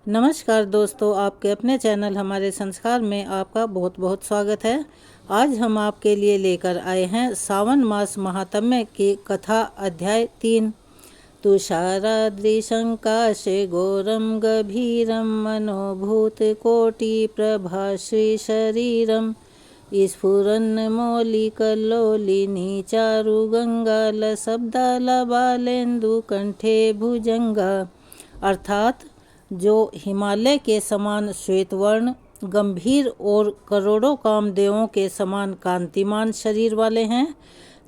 नमस्कार दोस्तों, आपके अपने चैनल हमारे संस्कार में आपका बहुत बहुत स्वागत है। आज हम आपके लिए लेकर आए हैं सावन मास महात्म्य की कथा अध्याय 3। तुषाराद्रिशंकाशे घोरम गभीरम मनोभूत कोटि प्रभा श्री शरीरम स्फुरन्मौलिकल्लोलिनी चारु गंगा शब्दालबालेन्दु कंठे भुजंगा। अर्थात जो हिमालय के समान श्वेतवर्ण, गंभीर और करोड़ों कामदेवों के समान कांतिमान शरीर वाले हैं,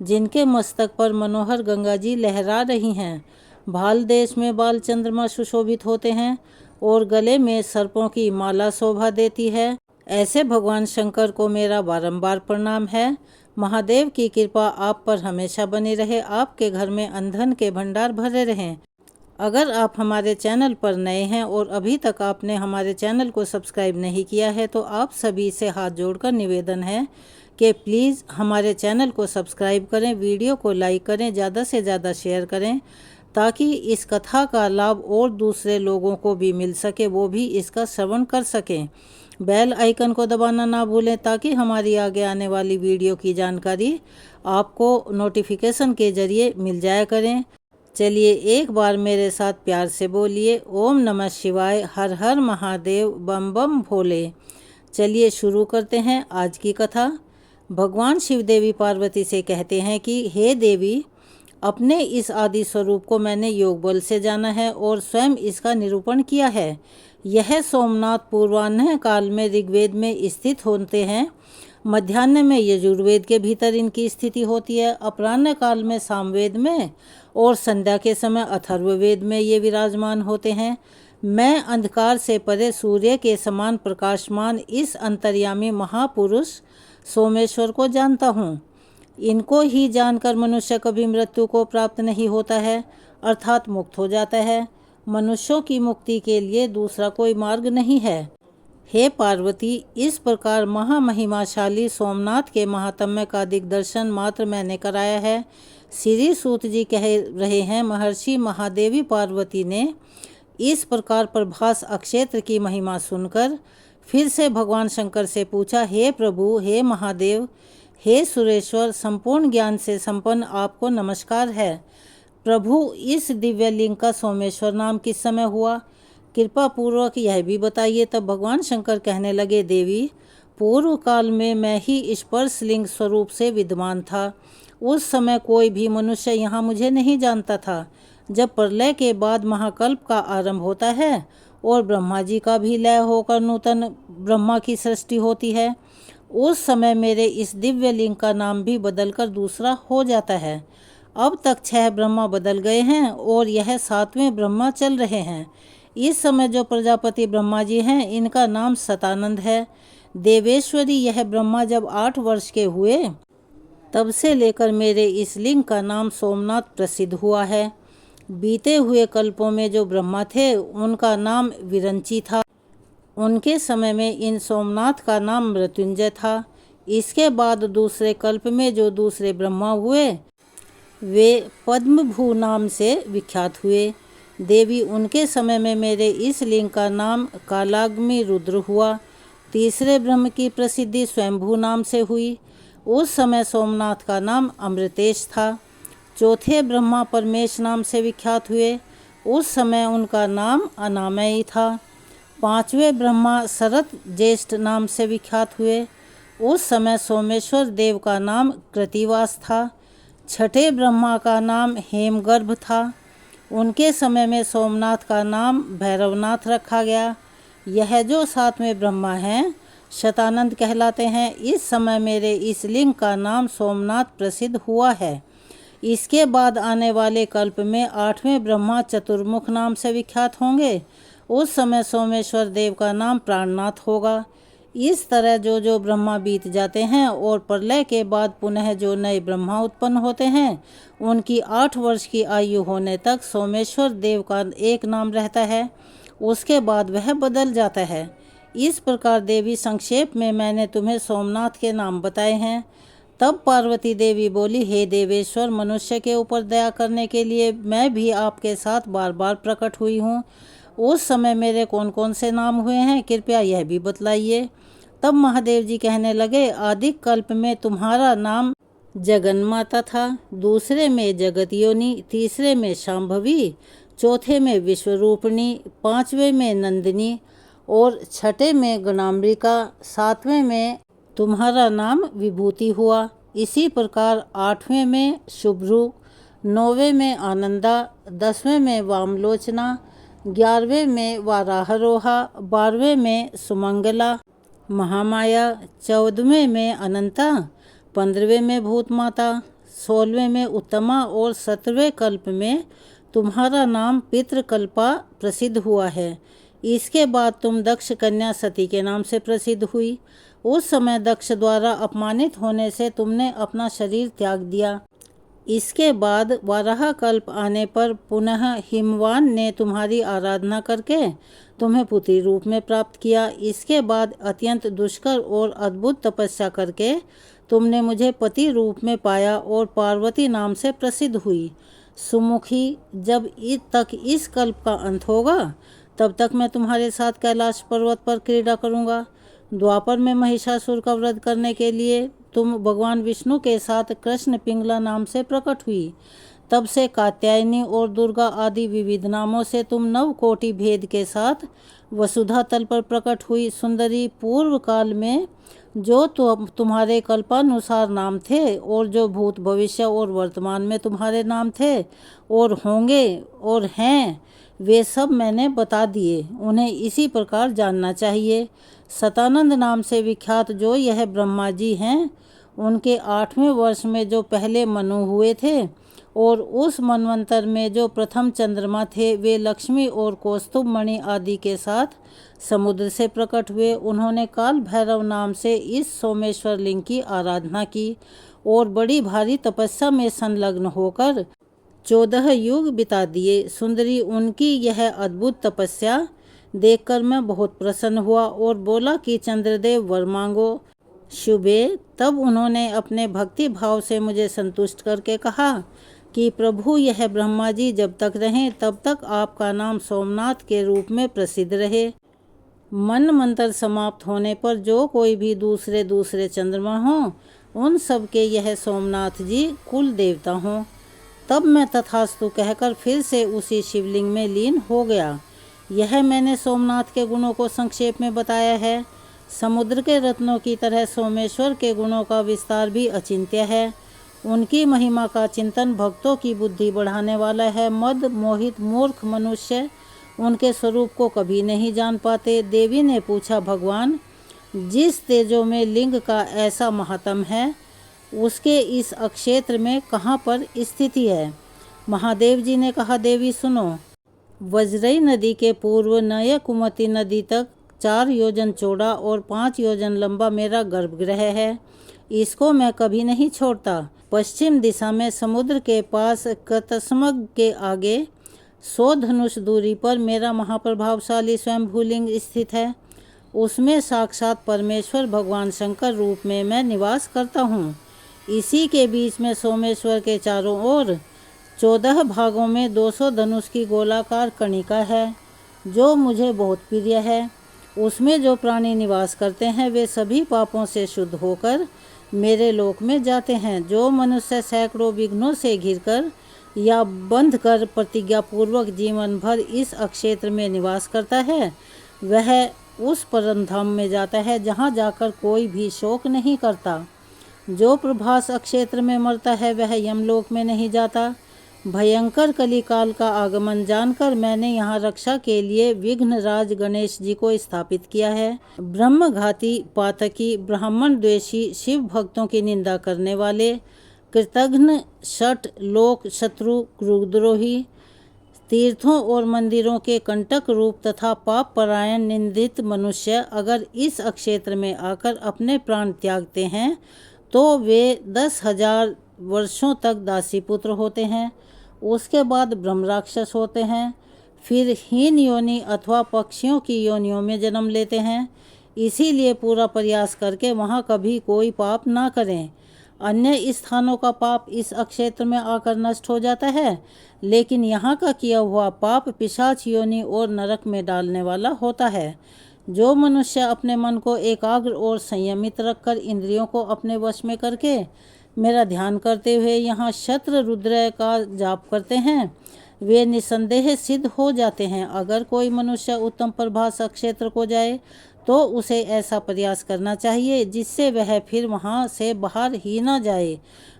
जिनके मस्तक पर मनोहर गंगा जी लहरा रही हैं। भाल देश में बाल चंद्रमा सुशोभित होते हैं और गले में सर्पों की माला शोभा देती है। ऐसे भगवान शंकर को मेरा बारंबार प्रणाम है। महादेव की कृपा आप पर हमेशा बनी रहे, आपके घर में अन्न के भंडार भरे रहें। अगर आप हमारे चैनल पर नए हैं और अभी तक आपने हमारे चैनल को सब्सक्राइब नहीं किया है तो आप सभी से हाथ जोड़कर निवेदन है कि प्लीज़ हमारे चैनल को सब्सक्राइब करें, वीडियो को लाइक करें, ज़्यादा से ज़्यादा शेयर करें ताकि इस कथा का लाभ और दूसरे लोगों को भी मिल सके, वो भी इसका श्रवण कर सकें। बेल आइकन को दबाना ना भूलें ताकि हमारी आगे आने वाली वीडियो की जानकारी आपको नोटिफिकेशन के ज़रिए मिल जाया करें। चलिए एक बार मेरे साथ प्यार से बोलिए, ओम नमः शिवाय, हर हर महादेव, बम बम भोले। चलिए शुरू करते हैं आज की कथा। भगवान शिव देवी पार्वती से कहते हैं कि हे देवी, अपने इस आदि स्वरूप को मैंने योग बल से जाना है और स्वयं इसका निरूपण किया है। यह सोमनाथ पूर्वाह्न काल में ऋग्वेद में स्थित होते हैं, मध्याह्न में यजुर्वेद के भीतर इनकी स्थिति होती है, अपराह्न काल में सामवेद में और संध्या के समय अथर्ववेद में ये विराजमान होते हैं। मैं अंधकार से परे सूर्य के समान प्रकाशमान इस अंतर्यामी महापुरुष सोमेश्वर को जानता हूँ। इनको ही जानकर मनुष्य कभी मृत्यु को प्राप्त नहीं होता है, अर्थात मुक्त हो जाता है। मनुष्यों की मुक्ति के लिए दूसरा कोई मार्ग नहीं है। हे पार्वती, इस प्रकार महामहिमाशाली सोमनाथ के महात्म्य का दिग्दर्शन मात्र मैंने कराया है। श्री सूत जी कह रहे हैं, महर्षि महादेवी पार्वती ने इस प्रकार प्रभास अक्षेत्र की महिमा सुनकर फिर से भगवान शंकर से पूछा, हे प्रभु, हे महादेव, हे सुरेश्वर, संपूर्ण ज्ञान से संपन्न आपको नमस्कार है। प्रभु, इस दिव्य लिंग का सोमेश्वर नाम किस समय हुआ? कृपा पूर्वक यह भी बताइए। तब भगवान शंकर कहने लगे, देवी, पूर्व काल में मैं ही स्पर्श लिंग स्वरूप से विद्यमान था। उस समय कोई भी मनुष्य यहाँ मुझे नहीं जानता था। जब प्रलय के बाद महाकल्प का आरंभ होता है और ब्रह्मा जी का भी लय होकर नूतन ब्रह्मा की सृष्टि होती है, उस समय मेरे इस दिव्य लिंग का नाम भी बदलकर दूसरा हो जाता है। अब तक 6 ब्रह्मा बदल गए हैं और यह 7वें ब्रह्मा चल रहे हैं। इस समय जो प्रजापति ब्रह्मा जी हैं, इनका नाम सतानंद है। देवेश्वरी, यह ब्रह्मा जब 8 वर्ष के हुए तब से लेकर मेरे इस लिंग का नाम सोमनाथ प्रसिद्ध हुआ है। बीते हुए कल्पों में जो ब्रह्मा थे उनका नाम विरंची था। उनके समय में इन सोमनाथ का नाम मृत्युंजय था। इसके बाद दूसरे कल्प में जो दूसरे ब्रह्मा हुए वे पद्मभू नाम से विख्यात हुए। देवी, उनके समय में मेरे इस लिंग का नाम कालाग्नि रुद्र हुआ। तीसरे ब्रह्म की प्रसिद्धि स्वयंभू नाम से हुई। उस समय सोमनाथ का नाम अमृतेश था। चौथे ब्रह्मा परमेश नाम से विख्यात हुए। उस समय उनका नाम अनामयी था। 5वें ब्रह्मा शरत ज्येष्ठ नाम से विख्यात हुए। उस समय सोमेश्वर देव का नाम कृतिवास था। 6ठे ब्रह्मा का नाम हेमगर्भ था। उनके समय में सोमनाथ का नाम भैरवनाथ रखा गया। यह जो 7वें ब्रह्मा हैं, शतानंद कहलाते हैं। इस समय मेरे इस लिंग का नाम सोमनाथ प्रसिद्ध हुआ है। इसके बाद आने वाले कल्प में 8वें ब्रह्मा चतुर्मुख नाम से विख्यात होंगे। उस समय सोमेश्वर देव का नाम प्राणनाथ होगा। इस तरह जो जो ब्रह्मा बीत जाते हैं और प्रलय के बाद पुनः जो नए ब्रह्मा उत्पन्न होते हैं, उनकी 8 वर्ष की आयु होने तक सोमेश्वर देव का एक नाम रहता है। उसके बाद वह बदल जाता है। इस प्रकार देवी, संक्षेप में मैंने तुम्हें सोमनाथ के नाम बताए हैं। तब पार्वती देवी बोली, हे देवेश्वर, मनुष्य के ऊपर दया करने के लिए मैं भी आपके साथ बार बार प्रकट हुई हूँ। उस समय मेरे कौन कौन से नाम हुए हैं, कृपया यह भी बतलाइए। तब महादेव जी कहने लगे, आदि कल्प में तुम्हारा नाम जगन्माता था, दूसरे में जगत योनि, तीसरे में शांभवी, चौथे में विश्वरूपिणी, पांचवें में नंदिनी और छठे में गणाम्बिका, सातवें में तुम्हारा नाम विभूति हुआ। इसी प्रकार आठवें में शुभ्रू, नौवें में आनंदा, 10वें में वामलोचना, 11वें में वाराहरोहा, 12वें में सुमंगला महामाया, 14वें में अनंता, 15वें में भूतमाता, 16वें में उत्तमा और 17वें कल्प में तुम्हारा नाम पितृकल्पा प्रसिद्ध हुआ है। इसके बाद तुम दक्ष कन्या सती के नाम से प्रसिद्ध हुई। उस समय दक्ष द्वारा अपमानित होने से तुमने अपना शरीर त्याग दिया। इसके बाद वाराह कल्प आने पर पुनः हिमवान ने तुम्हारी आराधना करके तुम्हें पुत्री रूप में प्राप्त किया। इसके बाद अत्यंत दुष्कर और अद्भुत तपस्या करके तुमने मुझे पति रूप में पाया और पार्वती नाम से प्रसिद्ध हुई। सुमुखी, जब तक इस कल्प का अंत होगा तब तक मैं तुम्हारे साथ कैलाश पर्वत पर क्रीड़ा करूंगा। द्वापर में महिषासुर का वध करने के लिए तुम भगवान विष्णु के साथ कृष्ण पिंगला नाम से प्रकट हुई। तब से कात्यायनी और दुर्गा आदि विविध नामों से तुम 9 कोटि भेद के साथ वसुधा तल पर प्रकट हुई। सुंदरी, पूर्व काल में जो तुम्हारे कल्पानुसार नाम थे और जो भूत भविष्य और वर्तमान में तुम्हारे नाम थे और होंगे और हैं, वे सब मैंने बता दिए। उन्हें इसी प्रकार जानना चाहिए। सतानंद नाम से विख्यात जो यह ब्रह्मा जी हैं, उनके 8वें वर्ष में जो पहले मनु हुए थे और उस मनवंतर में जो प्रथम चंद्रमा थे, वे लक्ष्मी और कौस्तुभ मणि आदि के साथ समुद्र से प्रकट हुए। उन्होंने काल भैरव नाम से इस सोमेश्वर लिंग की आराधना की और बड़ी भारी तपस्या में संलग्न होकर 14 युग बिता दिए। सुंदरी, उनकी यह अद्भुत तपस्या देखकर मैं बहुत प्रसन्न हुआ और बोला कि चंद्रदेव वर मांगो। शुभे, तब उन्होंने अपने भक्ति भाव से मुझे संतुष्ट करके कहा कि प्रभु, यह ब्रह्मा जी जब तक रहें तब तक आपका नाम सोमनाथ के रूप में प्रसिद्ध रहे। मन मंत्र समाप्त होने पर जो कोई भी दूसरे चंद्रमा हों, उन सब के यह सोमनाथ जी कुल देवता हों। तब मैं तथास्तु कहकर फिर से उसी शिवलिंग में लीन हो गया। यह मैंने सोमनाथ के गुणों को संक्षेप में बताया है। समुद्र के रत्नों की तरह सोमेश्वर के गुणों का विस्तार भी अचिंत्य है। उनकी महिमा का चिंतन भक्तों की बुद्धि बढ़ाने वाला है। मद मोहित मूर्ख मनुष्य उनके स्वरूप को कभी नहीं जान पाते। देवी ने पूछा, भगवान, जिस तेजो में लिंग का ऐसा महात्म है, उसके इस अक्षेत्र में कहाँ पर स्थिति है? महादेव जी ने कहा, देवी सुनो, वज्रई नदी के पूर्व नय कुमति नदी तक 4 योजन चौड़ा और 5 योजन लंबा मेरा गर्भगृह है। इसको मैं कभी नहीं छोड़ता। पश्चिम दिशा में समुद्र के पास कतस्मग के आगे 100 धनुष दूरी पर मेरा महाप्रभावशाली स्वयंभूलिंग स्थित है। उसमें साक्षात परमेश्वर भगवान शंकर रूप में मैं निवास करता हूँ। इसी के बीच में सोमेश्वर के चारों ओर 14 भागों में 200 धनुष की गोलाकार कणिका है, जो मुझे बहुत प्रिय है। उसमें जो प्राणी निवास करते हैं, वे सभी पापों से शुद्ध होकर मेरे लोक में जाते हैं। जो मनुष्य सैकड़ों विघ्नों से घिरकर या बंध कर प्रतिज्ञा पूर्वक जीवन भर इस अक्षेत्र में निवास करता है, वह उस परम धाम में जाता है जहाँ जाकर कोई भी शोक नहीं करता। जो प्रभास अक्षेत्र में मरता है, वह यमलोक में नहीं जाता। भयंकर कलिकाल का आगमन जानकर मैंने यहाँ रक्षा के लिए विघ्नराज गणेश जी को स्थापित किया है। ब्रह्मघाती, पातकी, ब्राह्मण द्वेषी, शिव भक्तों की निंदा करने वाले, कृतघ्न, शठ, लोक शत्रु, क्रूरद्रोही, तीर्थों और मंदिरों के कंटक रूप तथा पाप परायण निंदित मनुष्य अगर इस अक्षेत्र में आकर अपने प्राण त्यागते हैं, तो वे 10,000 वर्षों तक दासी पुत्र होते हैं। उसके बाद ब्रह्म राक्षस होते हैं, फिर हीन योनि अथवा पक्षियों की योनियों में जन्म लेते हैं। इसीलिए पूरा प्रयास करके वहाँ कभी कोई पाप ना करें। अन्य स्थानों का पाप इस अक्षेत्र में आकर नष्ट हो जाता है, लेकिन यहाँ का किया हुआ पाप पिशाच योनि और नरक में डालने वाला होता है। जो मनुष्य अपने मन को एकाग्र और संयमित रखकर इंद्रियों को अपने वश में करके मेरा ध्यान करते हुए यहाँ शत्र रुद्र का जाप करते हैं, वे निसंदेह सिद्ध हो जाते हैं। अगर कोई मनुष्य उत्तम प्रभास क्षेत्र को जाए तो उसे ऐसा प्रयास करना चाहिए जिससे वह फिर वहाँ से बाहर ही ना जाए।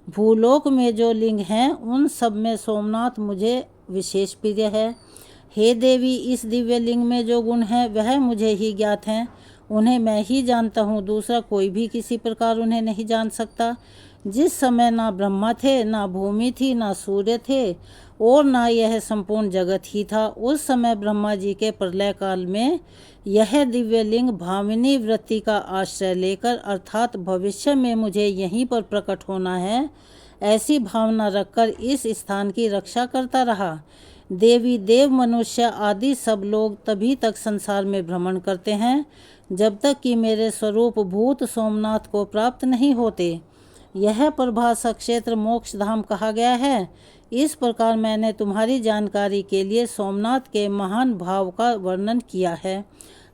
भूलोक में जो लिंग हैं उन सब में सोमनाथ मुझे विशेष प्रिय है। हे देवी, इस दिव्य लिंग में जो गुण हैं वह मुझे ही ज्ञात हैं, उन्हें मैं ही जानता हूँ, दूसरा कोई भी किसी प्रकार उन्हें नहीं जान सकता। जिस समय ना ब्रह्मा थे, ना भूमि थी, ना सूर्य थे और ना यह संपूर्ण जगत ही था, उस समय ब्रह्मा जी के प्रलय काल में यह दिव्य लिंग भामिनी वृत्ति का आश्रय लेकर अर्थात भविष्य में मुझे यहीं पर प्रकट होना है, ऐसी भावना रखकर इस स्थान की रक्षा करता रहा। देवी देव मनुष्य आदि सब लोग तभी तक संसार में भ्रमण करते हैं जब तक कि मेरे स्वरूप भूत सोमनाथ को प्राप्त नहीं होते। यह प्रभास क्षेत्र मोक्ष धाम कहा गया है। इस प्रकार मैंने तुम्हारी जानकारी के लिए सोमनाथ के महान भाव का वर्णन किया है।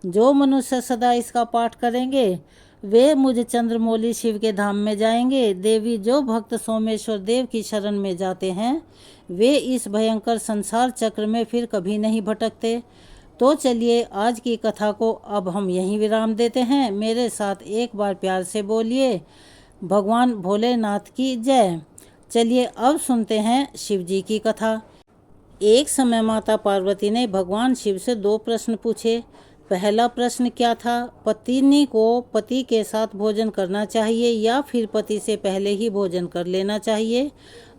जो मनुष्य सदा इसका पाठ करेंगे वे मुझ चंद्रमौली शिव के धाम में जाएंगे। देवी, जो भक्त सोमेश्वर देव की शरण में जाते हैं वे इस भयंकर संसार चक्र में फिर कभी नहीं भटकते। तो चलिए आज की कथा को अब हम यहीं विराम देते हैं। मेरे साथ एक बार प्यार से बोलिए, भगवान भोलेनाथ की जय। चलिए अब सुनते हैं शिव जी की कथा। एक समय माता पार्वती ने भगवान शिव से 2 प्रश्न पूछे। पहला प्रश्न क्या था? पत्नी को पति के साथ भोजन करना चाहिए या फिर पति से पहले ही भोजन कर लेना चाहिए?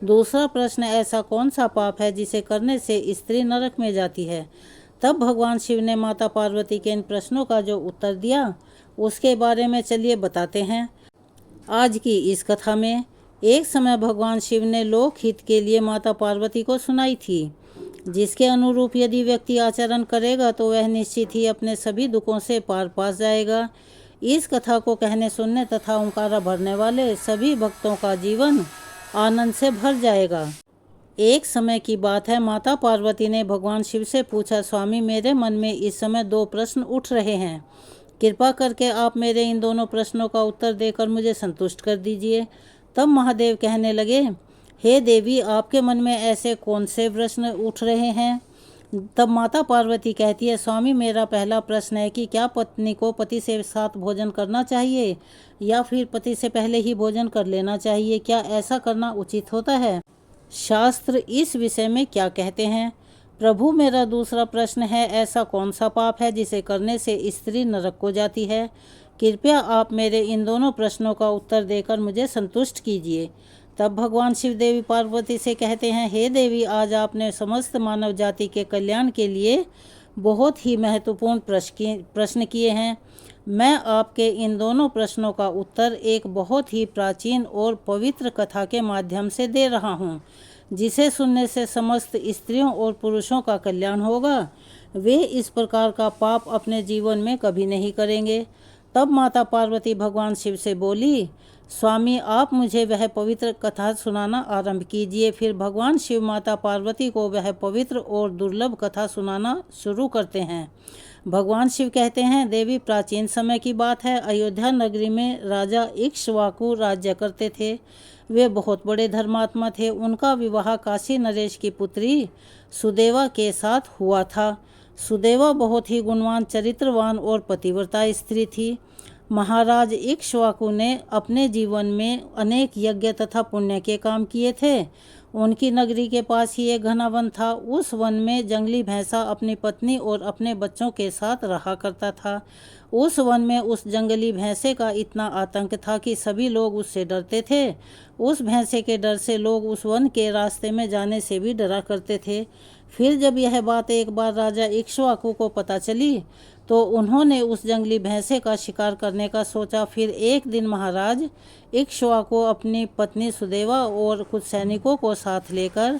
दूसरा प्रश्न, ऐसा कौन सा पाप है जिसे करने से स्त्री नरक में जाती है? तब भगवान शिव ने माता पार्वती के इन प्रश्नों का जो उत्तर दिया उसके बारे में चलिए बताते हैं आज की इस कथा में। एक समय भगवान शिव ने लोक हित के लिए माता पार्वती को सुनाई थी, जिसके अनुरूप यदि व्यक्ति आचरण करेगा तो वह निश्चित ही अपने सभी दुखों से पार पा जाएगा। इस कथा को कहने सुनने तथा ओंकारा भरने वाले सभी भक्तों का जीवन आनंद से भर जाएगा। एक समय की बात है, माता पार्वती ने भगवान शिव से पूछा, स्वामी मेरे मन में इस समय 2 प्रश्न उठ रहे हैं, कृपा करके आप मेरे इन दोनों प्रश्नों का उत्तर देकर मुझे संतुष्ट कर दीजिए। तब महादेव कहने लगे, हे देवी, आपके मन में ऐसे कौन से प्रश्न उठ रहे हैं? तब माता पार्वती कहती है, स्वामी मेरा पहला प्रश्न है कि क्या पत्नी को पति से साथ भोजन करना चाहिए या फिर पति से पहले ही भोजन कर लेना चाहिए? क्या ऐसा करना उचित होता है? शास्त्र इस विषय में क्या कहते हैं? प्रभु मेरा दूसरा प्रश्न है, ऐसा कौन सा पाप है जिसे करने से स्त्री नरक को जाती है? कृपया आप मेरे इन दोनों प्रश्नों का उत्तर देकर मुझे संतुष्ट कीजिए। तब भगवान शिव देवी पार्वती से कहते हैं, हे देवी, आज आपने समस्त मानव जाति के कल्याण के लिए बहुत ही महत्वपूर्ण प्रश्न किए हैं। मैं आपके इन दोनों प्रश्नों का उत्तर एक बहुत ही प्राचीन और पवित्र कथा के माध्यम से दे रहा हूँ, जिसे सुनने से समस्त स्त्रियों और पुरुषों का कल्याण होगा। वे इस प्रकार का पाप अपने जीवन में कभी नहीं करेंगे। तब माता पार्वती भगवान शिव से बोली, स्वामी आप मुझे वह पवित्र कथा सुनाना आरंभ कीजिए। फिर भगवान शिव माता पार्वती को वह पवित्र और दुर्लभ कथा सुनाना शुरू करते हैं। भगवान शिव कहते हैं, देवी, प्राचीन समय की बात है, अयोध्या नगरी में राजा इक्ष्वाकु राज्य करते थे। वे बहुत बड़े धर्मात्मा थे। उनका विवाह काशी नरेश की पुत्री सुदेवा के साथ हुआ था। सुदेवा बहुत ही गुणवान, चरित्रवान और पतिव्रता स्त्री थी। महाराज इक्ष्वाकु ने अपने जीवन में अनेक यज्ञ तथा पुण्य के काम किए थे। उनकी नगरी के पास ही एक घना वन था। उस वन में जंगली भैंसा अपनी पत्नी और अपने बच्चों के साथ रहा करता था। उस वन में उस जंगली भैंसे का इतना आतंक था कि सभी लोग उससे डरते थे। उस भैंसे के डर से लोग उस वन के रास्ते में जाने से भी डरा करते थे। फिर जब यह बात एक बार राजा इक्ष्वाकु को पता चली तो उन्होंने उस जंगली भैंसे का शिकार करने का सोचा। फिर एक दिन महाराज इक्ष्वाकु अपनी पत्नी सुदेवा और कुछ सैनिकों को साथ लेकर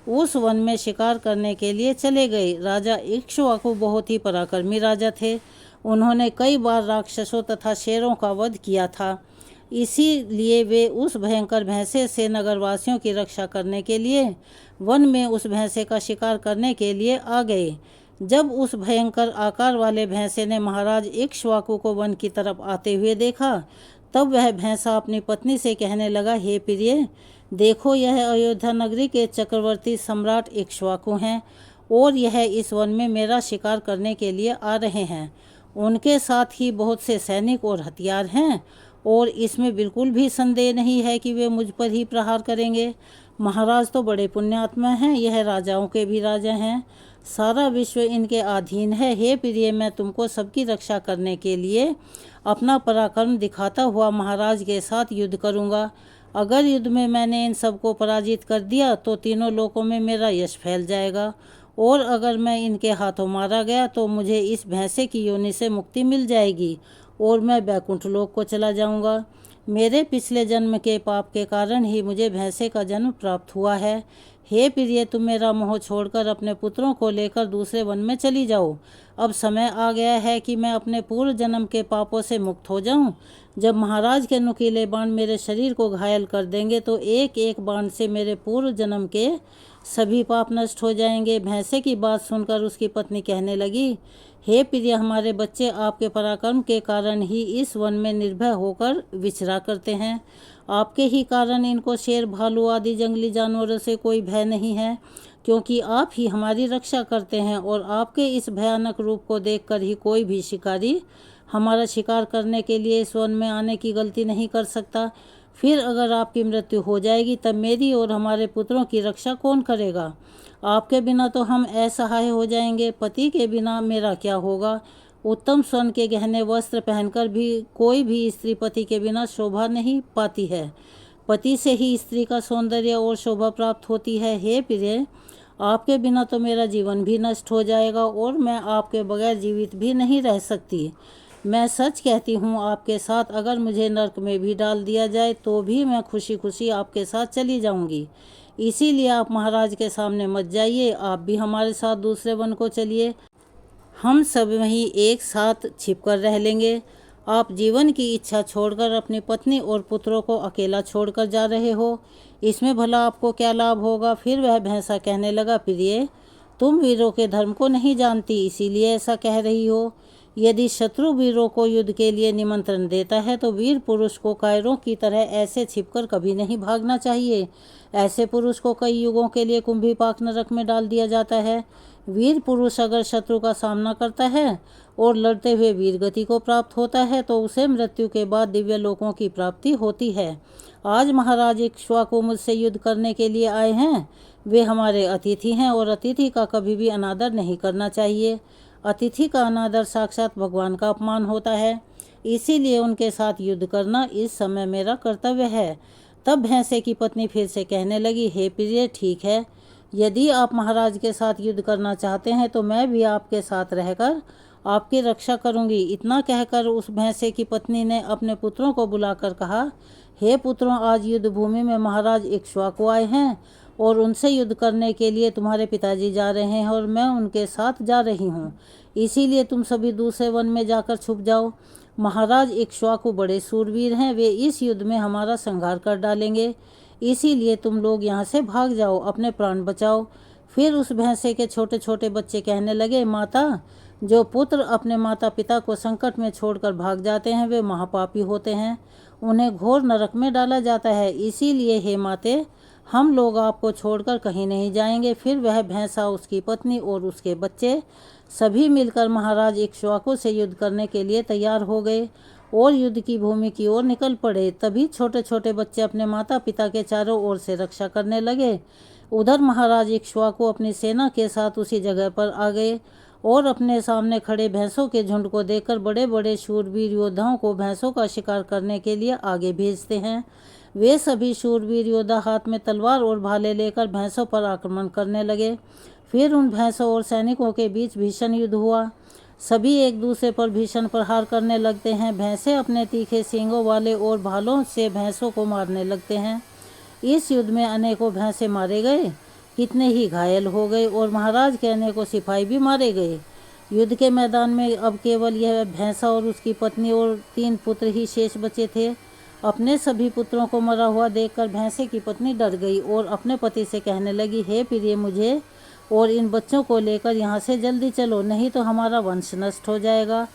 उस वन में शिकार करने के लिए चले गए। राजा इक्ष्वाकु बहुत ही पराक्रमी राजा थे। उन्होंने कई बार राक्षसों तथा शेरों का वध किया था। इसीलिए वे उस भयंकर भैंसे से नगरवासियों की रक्षा करने के लिए वन में उस भैंसे का शिकार करने के लिए आ गए। जब उस भयंकर आकार वाले भैंसे ने महाराज इक्ष्वाकु को वन की तरफ आते हुए देखा, तब वह भैंसा अपनी पत्नी से कहने लगा, हे प्रिय, देखो, यह अयोध्या नगरी के चक्रवर्ती सम्राट इक्ष्वाकु हैं और यह इस वन में मेरा शिकार करने के लिए आ रहे हैं। उनके साथ ही बहुत से सैनिक और हथियार हैं और इसमें बिल्कुल भी संदेह नहीं है कि वे मुझ पर ही प्रहार करेंगे। महाराज तो बड़े पुण्यात्मा हैं, यह राजाओं के भी राजा हैं, सारा विश्व इनके अधीन है। हे प्रिय, मैं तुमको सबकी रक्षा करने के लिए अपना पराक्रम दिखाता हुआ महाराज के साथ युद्ध करूंगा। अगर युद्ध में मैंने इन सबको पराजित कर दिया तो तीनों लोकों में मेरा यश फैल जाएगा, और अगर मैं इनके हाथों मारा गया तो मुझे इस भैंसे की योनि से मुक्ति मिल जाएगी और मैं वैकुंठ लोक को चला जाऊंगा। मेरे पिछले जन्म के पाप के कारण ही मुझे भैंसे का जन्म प्राप्त हुआ है। हे प्रिय, तुम मेरा मोह छोड़कर अपने पुत्रों को लेकर दूसरे वन में चली जाओ। अब समय आ गया है कि मैं अपने पूर्व जन्म के पापों से मुक्त हो जाऊं। जब महाराज के नुकीले बाण मेरे शरीर को घायल कर देंगे तो एक एक बाण से मेरे पूर्व जन्म के सभी पाप नष्ट हो जाएंगे। भैंसे की बात सुनकर उसकी पत्नी कहने लगी, हे प्रिय, हमारे बच्चे आपके पराक्रम के कारण ही इस वन में निर्भय होकर विचरा करते हैं। आपके ही कारण इनको शेर, भालू आदि जंगली जानवरों से कोई भय नहीं है, क्योंकि आप ही हमारी रक्षा करते हैं और आपके इस भयानक रूप को देखकर ही कोई भी शिकारी हमारा शिकार करने के लिए इस वन में आने की गलती नहीं कर सकता। फिर अगर आपकी मृत्यु हो जाएगी तब मेरी और हमारे पुत्रों की रक्षा कौन करेगा? आपके बिना तो हम असहाय हो जाएंगे। पति के बिना मेरा क्या होगा? उत्तम स्वर्ण के गहने वस्त्र पहनकर भी कोई भी स्त्री पति के बिना शोभा नहीं पाती है। पति से ही स्त्री का सौंदर्य और शोभा प्राप्त होती है। हे प्रिय, आपके बिना तो मेरा जीवन भी नष्ट हो जाएगा और मैं आपके बगैर जीवित भी नहीं रह सकती। मैं सच कहती हूँ, आपके साथ अगर मुझे नरक में भी डाल दिया जाए तो भी मैं खुशी खुशी आपके साथ चली जाऊँगी। इसीलिए आप महाराज के सामने मत जाइए, आप भी हमारे साथ दूसरे वन को चलिए। हम सब वहीं एक साथ छिपकर रह लेंगे। आप जीवन की इच्छा छोड़कर अपनी पत्नी और पुत्रों को अकेला छोड़कर जा रहे हो, इसमें भला आपको क्या लाभ होगा? फिर वह भैंसा कहने लगा, प्रिय, तुम वीरों के धर्म को नहीं जानती, इसीलिए ऐसा कह रही हो। यदि शत्रु वीरों को युद्ध के लिए निमंत्रण देता है तो वीर पुरुष को कायरों की तरह ऐसे छिपकर कभी नहीं भागना चाहिए। ऐसे पुरुष को कई युगों के लिए कुंभीपाक नरक में डाल दिया जाता है। वीर पुरुष अगर शत्रु का सामना करता है और लड़ते हुए वीर गति को प्राप्त होता है तो उसे मृत्यु के बाद दिव्य लोकों की प्राप्ति होती है। आज महाराज इक्ष्वाकु मुझसे युद्ध करने के लिए आए हैं। वे हमारे अतिथि हैं और अतिथि का कभी भी अनादर नहीं करना चाहिए। अतिथि का अनादर साक्षात भगवान का अपमान होता है। इसीलिए उनके साथ युद्ध करना इस समय मेरा कर्तव्य है। तब भैंसे की पत्नी फिर से कहने लगी, हे प्रिय, ठीक है, यदि आप महाराज के साथ युद्ध करना चाहते हैं तो मैं भी आपके साथ रहकर आपकी रक्षा करूंगी। इतना कहकर उस भैंसे की पत्नी ने अपने पुत्रों को बुलाकर कहा, हे पुत्रों, आज युद्ध भूमि में महाराज इक्ष्वाकु आए हैं और उनसे युद्ध करने के लिए तुम्हारे पिताजी जा रहे हैं और मैं उनके साथ जा रही हूँ। इसीलिए तुम सभी दूसरे वन में जाकर छुप जाओ। महाराज इक्ष्वाकु बड़े सूरवीर हैं, वे इस युद्ध में हमारा संहार कर डालेंगे। इसीलिए तुम लोग यहाँ से भाग जाओ, अपने प्राण बचाओ। फिर उस भैंसे के छोटे छोटे बच्चे कहने लगे, माता, जो पुत्र अपने माता पिता को संकट में छोड़कर भाग जाते हैं वे महापापी होते हैं, उन्हें घोर नरक में डाला जाता है। इसीलिए हे माते, हम लोग आपको छोड़कर कहीं नहीं जाएंगे। फिर वह भैंसा, उसकी पत्नी और उसके बच्चे सभी मिलकर महाराज इक्ष्वाकु से युद्ध करने के लिए तैयार हो गए और युद्ध की भूमि की ओर निकल पड़े। तभी छोटे छोटे बच्चे अपने माता पिता के चारों ओर से रक्षा करने लगे। उधर महाराज इक्ष्वाकु अपनी सेना के साथ उसी जगह पर आ गए और अपने सामने खड़े भैंसों के झुंड को देखकर बड़े बड़े शूरवीर योद्धाओं को भैंसों का शिकार करने के लिए आगे भेजते हैं। वे सभी शूरवीर योद्धा हाथ में तलवार और भाले लेकर भैंसों पर आक्रमण करने लगे। फिर उन भैंसों और सैनिकों के बीच भीषण युद्ध हुआ। सभी एक दूसरे पर भीषण प्रहार करने लगते हैं। भैंसे अपने तीखे सींगों वाले और भालों से भैंसों को मारने लगते हैं। इस युद्ध में अनेकों भैंसे मारे गए, कितने ही घायल हो गए और महाराज के अनेकों सिपाही भी मारे गए। युद्ध के मैदान में अब केवल यह भैंसा और उसकी पत्नी और 3 पुत्र ही शेष बचे थे। अपने सभी पुत्रों को मरा हुआ देखकर भैंसे की पत्नी डर गई और अपने पति से कहने लगी, हे प्रिय, मुझे और इन बच्चों को लेकर यहाँ से जल्दी चलो, नहीं तो हमारा वंश नष्ट हो जाएगा।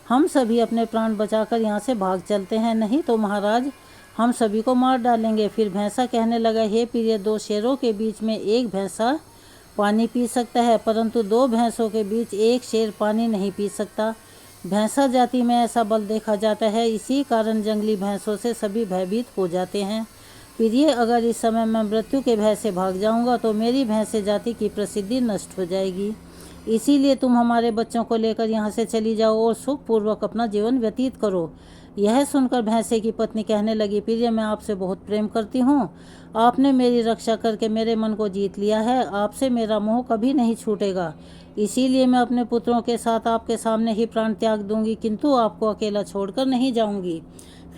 हम सभी अपने प्राण बचाकर यहाँ से भाग चलते हैं, नहीं तो महाराज हम सभी को मार डालेंगे। फिर भैंसा कहने लगा, हे प्रिय, 2 शेरों के बीच में एक भैंसा पानी पी सकता है, परंतु 2 भैंसों के बीच एक शेर पानी नहीं पी सकता। भैंसा जाति में ऐसा बल देखा जाता है, इसी कारण जंगली भैंसों से सभी भयभीत हो जाते हैं। प्रिय, अगर इस समय मैं मृत्यु के भय से भाग जाऊंगा तो मेरी भैंसे जाति की प्रसिद्धि नष्ट हो जाएगी। इसीलिए तुम हमारे बच्चों को लेकर यहाँ से चली जाओ और सुखपूर्वक अपना जीवन व्यतीत करो। यह सुनकर भैंसे की पत्नी कहने लगी, प्रिय, मैं आपसे बहुत प्रेम करती हूँ। आपने मेरी रक्षा करके मेरे मन को जीत लिया है। आपसे मेरा मोह कभी नहीं छूटेगा। इसीलिए मैं अपने पुत्रों के साथ आपके सामने ही प्राण त्याग दूंगी, किंतु आपको अकेला छोड़कर नहीं जाऊंगी।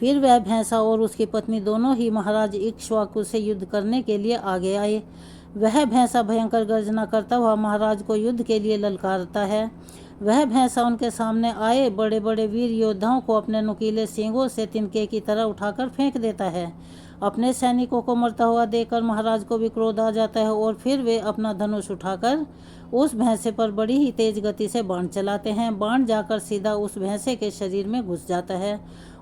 फिर वह भैंसा और उसकी पत्नी दोनों ही महाराज इक्ष्वाकु से युद्ध करने के लिए आगे आए। वह भैंसा भयंकर गर्जना करता हुआ महाराज को युद्ध के लिए ललकारता है। वह भैंसा उनके सामने आए बड़े बड़े वीर योद्धाओं को अपने नुकीले सींगों से तिनके की तरह उठाकर फेंक देता है। अपने सैनिकों को मरता हुआ देखकर महाराज को भी क्रोध आ जाता है और फिर वे अपना धनुष उठाकर उस भैंसे पर बड़ी ही तेज गति से बाण चलाते हैं। बाण जाकर सीधा उस भैंसे के शरीर में घुस जाता है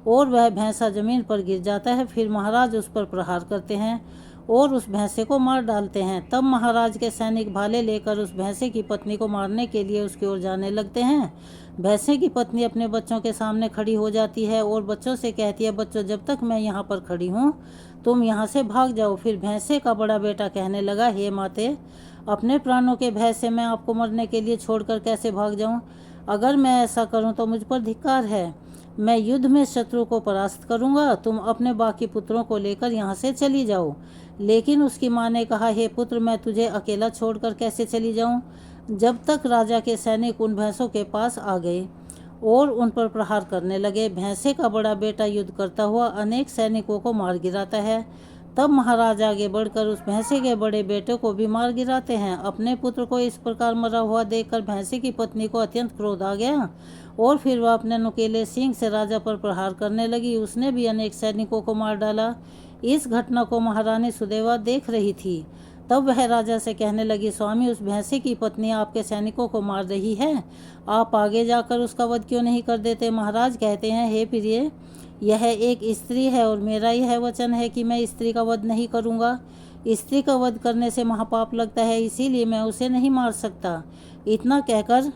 और वह भैंसा जमीन पर गिर जाता है। फिर महाराज उस पर प्रहार करते हैं और उस भैंसे को मार डालते हैं। तब महाराज के सैनिक भाले लेकर उस भैंसे की पत्नी को मारने के लिए उसकी ओर जाने लगते हैं। भैंसे की पत्नी अपने बच्चों के सामने खड़ी हो जाती है और बच्चों से कहती है, बच्चों, जब तक मैं यहाँ पर खड़ी हूँ तुम यहाँ से भाग जाओ। फिर भैंसे का बड़ा बेटा कहने लगा, हे माते, अपने प्राणों के भय से मैं आपको मरने के लिए छोड़कर कैसे भाग जाऊँ? अगर मैं ऐसा करूँ तो मुझ पर धिक्कार है। मैं युद्ध में शत्रु को परास्त करूंगा। तुम अपने बाकी पुत्रों को लेकर यहाँ से चली जाओ। लेकिन उसकी माँ ने कहा, हे पुत्र, मैं तुझे अकेला छोड़कर कैसे चली जाऊं? जब तक राजा के सैनिक उन भैंसों के पास आ गए और उन पर प्रहार करने लगे। भैंसे का बड़ा बेटा युद्ध करता हुआ अनेक सैनिकों को मार गिराता है। तब महाराज आगे बढ़कर उस भैंसे के बड़े बेटे को भी मार गिराते हैं। अपने पुत्र को इस प्रकार मरा हुआ देखकर भैंसे की पत्नी को अत्यंत क्रोध आ गया और फिर वह अपने नुकीले सींग से राजा पर प्रहार करने लगी। उसने भी अनेक सैनिकों को मार डाला। इस घटना को महारानी सुदेवा देख रही थी। तब वह राजा से कहने लगी, स्वामी, उस भैंसे की पत्नी आपके सैनिकों को मार रही है, आप आगे जाकर उसका वध क्यों नहीं कर देते? महाराज कहते हैं, हे प्रिय, यह एक स्त्री है और मेरा यह वचन है कि मैं स्त्री का वध नहीं करूँगा। स्त्री का वध करने से महापाप लगता है, इसीलिए मैं उसे नहीं मार सकता। इतना कहकर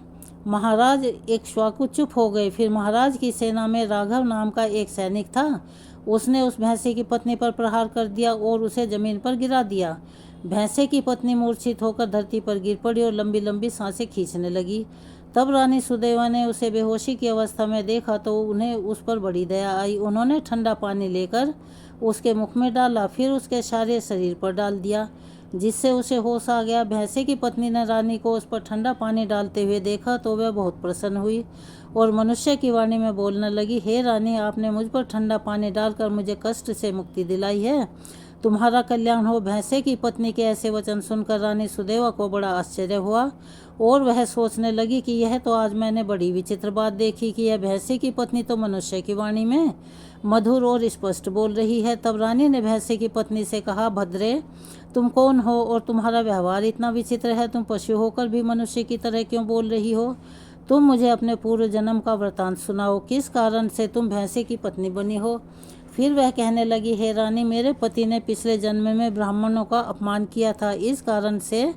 महाराज इक्ष्वाकु चुप हो गए। फिर महाराज की सेना में राघव नाम का एक सैनिक था। उसने उस भैंसे की पत्नी पर प्रहार कर दिया और उसे जमीन पर गिरा दिया। भैंसे की पत्नी मूर्छित होकर धरती पर गिर पड़ी और लंबी लंबी सांसें खींचने लगी। तब रानी सुदेवा ने उसे बेहोशी की अवस्था में देखा तो उन्हें उस पर बड़ी दया आई। उन्होंने ठंडा पानी लेकर उसके मुख में डाला, फिर उसके सारे शरीर पर डाल दिया, जिससे उसे होश आ गया। भैंसे की पत्नी ने रानी को उस पर ठंडा पानी डालते हुए देखा तो वह बहुत प्रसन्न हुई और मनुष्य की वाणी में बोलने लगी, हे रानी, आपने मुझ पर ठंडा पानी डालकर मुझे कष्ट से मुक्ति दिलाई है। तुम्हारा कल्याण हो। भैंसे की पत्नी के ऐसे वचन सुनकर रानी सुदेवा को बड़ा आश्चर्य हुआ और वह सोचने लगी कि यह तो आज मैंने बड़ी विचित्र बात देखी कि यह भैंसे की पत्नी तो मनुष्य की वाणी में मधुर और स्पष्ट बोल रही है। तब रानी ने भैंसे की पत्नी से कहा, भद्रे, तुम कौन हो और तुम्हारा व्यवहार इतना विचित्र है? तुम पशु होकर भी मनुष्य की तरह क्यों बोल रही हो? तुम मुझे अपने पूर्व जन्म का वृतांत सुनाओ। किस कारण से तुम भैंसे की पत्नी बनी हो? फिर वह कहने लगी, हे रानी, मेरे पति ने पिछले जन्म में ब्राह्मणों का अपमान किया था, इस कारण से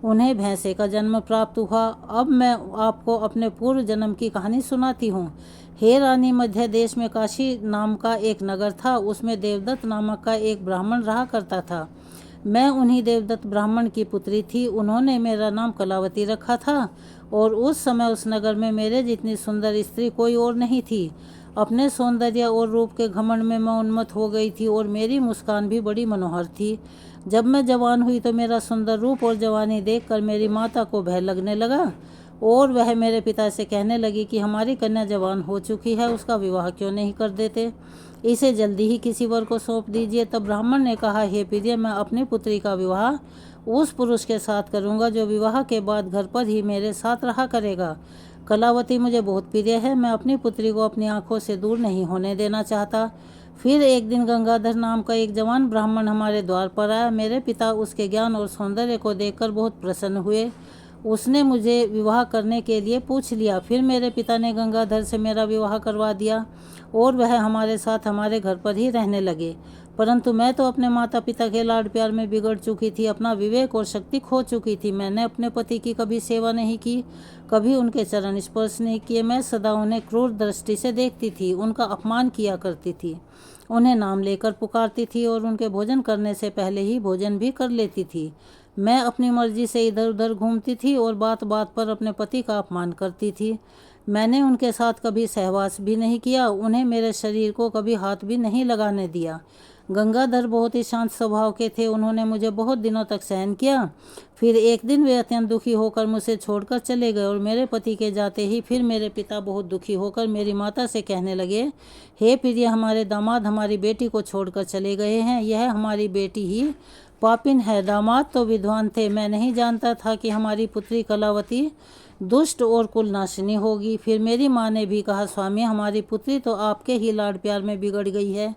उन्हें भैंसे का जन्म प्राप्त हुआ। अब मैं आपको अपने पूर्व जन्म की कहानी सुनाती हूँ। हे रानी, मध्य देश में काशी नाम का एक नगर था। उसमें देवदत्त नामक का एक ब्राह्मण रहा करता था। मैं उन्हीं देवदत्त ब्राह्मण की पुत्री थी। उन्होंने मेरा नाम कलावती रखा था और उस समय उस नगर में मेरे जितनी सुंदर स्त्री कोई और नहीं थी। अपने सौंदर्य और रूप के घमंड में मैं उन्मत्त हो गई थी और मेरी मुस्कान भी बड़ी मनोहर थी। जब मैं जवान हुई तो मेरा सुंदर रूप और जवानी देखकर मेरी माता को भय लगने लगा और वह मेरे पिता से कहने लगी कि हमारी कन्या जवान हो चुकी है, उसका विवाह क्यों नहीं कर देते? इसे जल्दी ही किसी वर को सौंप दीजिए। तब ब्राह्मण ने कहा, हे प्रिय, मैं अपनी पुत्री का विवाह उस पुरुष के साथ करूंगा जो विवाह के बाद घर पर ही मेरे साथ रहा करेगा। कलावती मुझे बहुत प्रिय है, मैं अपनी पुत्री को अपनी आंखों से दूर नहीं होने देना चाहता। फिर एक दिन गंगाधर नाम का एक जवान ब्राह्मण हमारे द्वार पर आया। मेरे पिता उसके ज्ञान और सौंदर्य को देखकर बहुत प्रसन्न हुए। उसने मुझे विवाह करने के लिए पूछ लिया। फिर मेरे पिता ने गंगाधर से मेरा विवाह करवा दिया और वह हमारे साथ हमारे घर पर ही रहने लगे। परंतु मैं तो अपने माता पिता के लाड प्यार में बिगड़ चुकी थी, अपना विवेक और शक्ति खो चुकी थी। मैंने अपने पति की कभी सेवा नहीं की, कभी उनके चरण स्पर्श नहीं किए। मैं सदा उन्हें क्रूर दृष्टि से देखती थी, उनका अपमान किया करती थी, उन्हें नाम लेकर पुकारती थी और उनके भोजन करने से पहले ही भोजन भी कर लेती थी। मैं अपनी मर्जी से इधर उधर घूमती थी और बात बात पर अपने पति का अपमान करती थी। मैंने उनके साथ कभी सहवास भी नहीं किया, उन्हें मेरे शरीर को कभी हाथ भी नहीं लगाने दिया। गंगाधर बहुत ही शांत स्वभाव के थे। उन्होंने मुझे बहुत दिनों तक सहन किया। फिर एक दिन वे अत्यंत दुखी होकर मुझसे छोड़कर चले गए और मेरे पति के जाते ही फिर मेरे पिता बहुत दुखी होकर मेरी माता से कहने लगे, हे प्रिय, हमारे दामाद हमारी बेटी को छोड़कर चले गए हैं। यह हमारी बेटी ही पापिन है। दामाद तो विद्वान थे, मैं नहीं जानता था कि हमारी पुत्री कलावती दुष्ट और कुलनाशिनी होगी। फिर मेरी माँ ने भी कहा, स्वामी, हमारी पुत्री तो आपके ही लाड प्यार में बिगड़ गई है,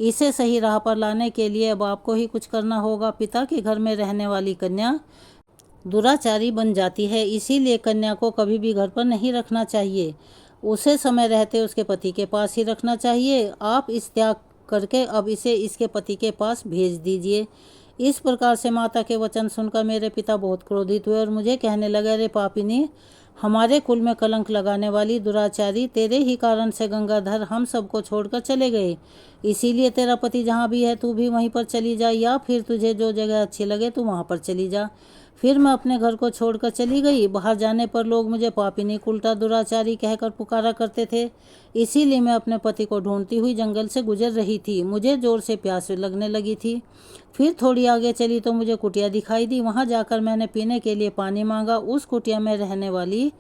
इसे सही राह पर लाने के लिए अब आपको ही कुछ करना होगा। पिता के घर में रहने वाली कन्या दुराचारी बन जाती है, इसीलिए कन्या को कभी भी घर पर नहीं रखना चाहिए, उसे समय रहते उसके पति के पास ही रखना चाहिए। आप इस त्याग करके अब इसे इसके पति के पास भेज दीजिए। इस प्रकार से माता के वचन सुनकर मेरे पिता बहुत क्रोधित हुए और मुझे कहने लगे, अरे पापिनी, हमारे कुल में कलंक लगाने वाली दुराचारी, तेरे ही कारण से गंगाधर हम सबको छोड़कर चले गए। इसीलिए तेरा पति जहाँ भी है तू भी वहीं पर चली जा, या फिर तुझे जो जगह अच्छी लगे तू वहाँ पर चली जा। फिर मैं अपने घर को छोड़कर चली गई। बाहर जाने पर लोग मुझे पापिनी, उल्टा दुराचारी कहकर पुकारा करते थे। इसीलिए मैं अपने पति को ढूंढती हुई जंगल से गुजर रही थी। मुझे जोर से प्यास लगने लगी थी। फिर थोड़ी आगे चली तो मुझे कुटिया दिखाई दी। वहां जाकर मैंने पीने के लिए पानी मांगा। उस कुटिया में रहने वाली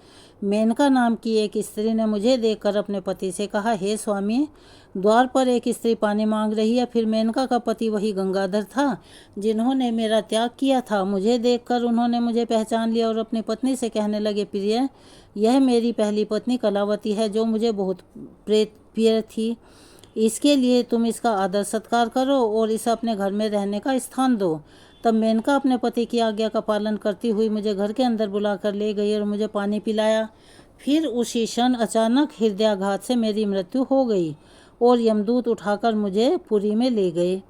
मेनका नाम की एक स्त्री ने मुझे देखकर अपने पति से कहा, हे स्वामी, द्वार पर एक स्त्री पानी मांग रही है। फिर मेनका का पति वही गंगाधर था जिन्होंने मेरा त्याग किया था। मुझे देखकर उन्होंने मुझे पहचान लिया और अपनी पत्नी से कहने लगे, प्रिय, यह मेरी पहली पत्नी कलावती है जो मुझे बहुत प्रिय थी। इसके लिए तुम इसका आदर सत्कार करो और इसे अपने घर में रहने का स्थान दो। तब मेनका अपने पति की आज्ञा का पालन करती हुई मुझे घर के अंदर बुलाकर ले गई और मुझे पानी पिलाया। फिर उसी क्षण अचानक हृदयाघात से मेरी मृत्यु हो गई और यमदूत उठाकर मुझे पुरी में ले गए।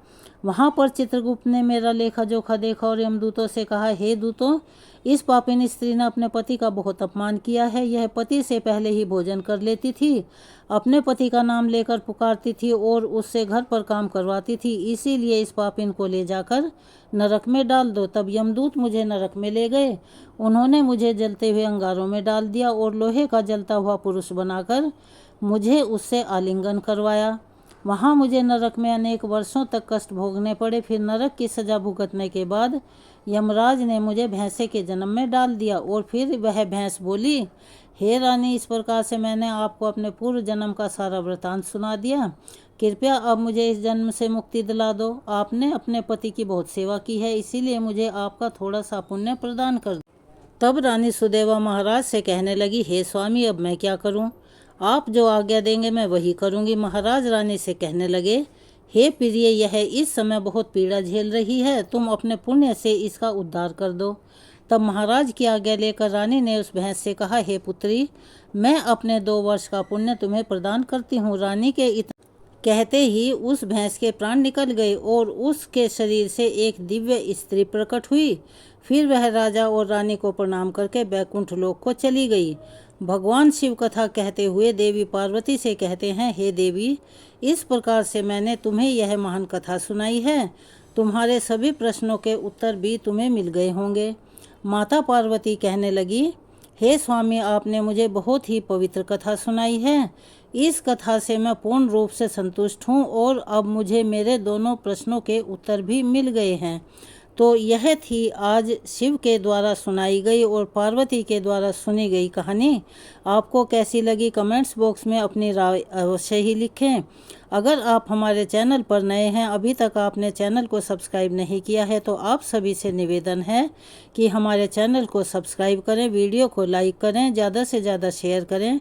वहाँ पर चित्रगुप्त ने मेरा लेखा जोखा देखा और यमदूतों से कहा, हे दूतों, इस पापिनी स्त्री ने अपने पति का बहुत अपमान किया है। यह पति से पहले ही भोजन कर लेती थी, अपने पति का नाम लेकर पुकारती थी और उससे घर पर काम करवाती थी। इसीलिए इस पापिन को ले जाकर नरक में डाल दो। तब यमदूत मुझे नरक में ले गए। उन्होंने मुझे जलते हुए अंगारों में डाल दिया और लोहे का जलता हुआ पुरुष बनाकर मुझे उससे आलिंगन करवाया। वहाँ मुझे नरक में अनेक वर्षों तक कष्ट भोगने पड़े। फिर नरक की सजा भुगतने के बाद यमराज ने मुझे भैंसे के जन्म में डाल दिया और फिर वह भैंस बोली, हे रानी, इस प्रकार से मैंने आपको अपने पूर्व जन्म का सारा वृतांत सुना दिया। कृपया अब मुझे इस जन्म से मुक्ति दिला दो। आपने अपने पति की बहुत सेवा की है, इसीलिए मुझे आपका थोड़ा सा पुण्य प्रदान कर दो। तब रानी सुदेवा महाराज से कहने लगी, हे स्वामी, अब मैं क्या करूं? आप जो आज्ञा देंगे मैं वही करूंगी। महाराज रानी से कहने लगे, हे प्रिय, यह इस समय बहुत पीड़ा झेल रही है, तुम अपने पुण्य से इसका उद्धार कर दो। तब महाराज की आज्ञा लेकर रानी ने उस भैंस से कहा, हे पुत्री, मैं अपने 2 वर्ष का पुण्य तुम्हें प्रदान करती हूँ। रानी के कहते ही उस भैंस के प्राण निकल गए और उसके शरीर से एक दिव्य स्त्री प्रकट हुई। फिर वह राजा और रानी को प्रणाम करके बैकुंठ लोक को चली गई। भगवान शिव कथा कहते हुए देवी पार्वती से कहते हैं, हे देवी, इस प्रकार से मैंने तुम्हें यह महान कथा सुनाई है। तुम्हारे सभी प्रश्नों के उत्तर भी तुम्हें मिल गए होंगे। माता पार्वती कहने लगी, हे स्वामी, आपने मुझे बहुत ही पवित्र कथा सुनाई है। इस कथा से मैं पूर्ण रूप से संतुष्ट हूँ और अब मुझे मेरे दोनों प्रश्नों के उत्तर भी मिल गए हैं। तो यह थी आज शिव के द्वारा सुनाई गई और पार्वती के द्वारा सुनी गई कहानी। आपको कैसी लगी कमेंट्स बॉक्स में अपनी राय अवश्य ही लिखें। अगर आप हमारे चैनल पर नए हैं, अभी तक आपने चैनल को सब्सक्राइब नहीं किया है, तो आप सभी से निवेदन है कि हमारे चैनल को सब्सक्राइब करें, वीडियो को लाइक करें, ज़्यादा से ज़्यादा शेयर करें,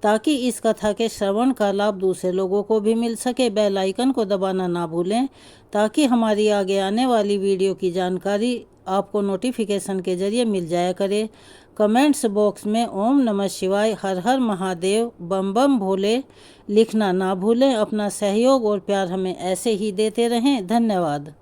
ताकि इस कथा के श्रवण का लाभ दूसरे लोगों को भी मिल सके। बेल आइकन को दबाना ना भूलें ताकि हमारी आगे आने वाली वीडियो की जानकारी आपको नोटिफिकेशन के जरिए मिल जाया करे। कमेंट्स बॉक्स में ओम नमः शिवाय, हर हर महादेव, बम बम भोले लिखना ना भूलें। अपना सहयोग और प्यार हमें ऐसे ही देते रहें। धन्यवाद।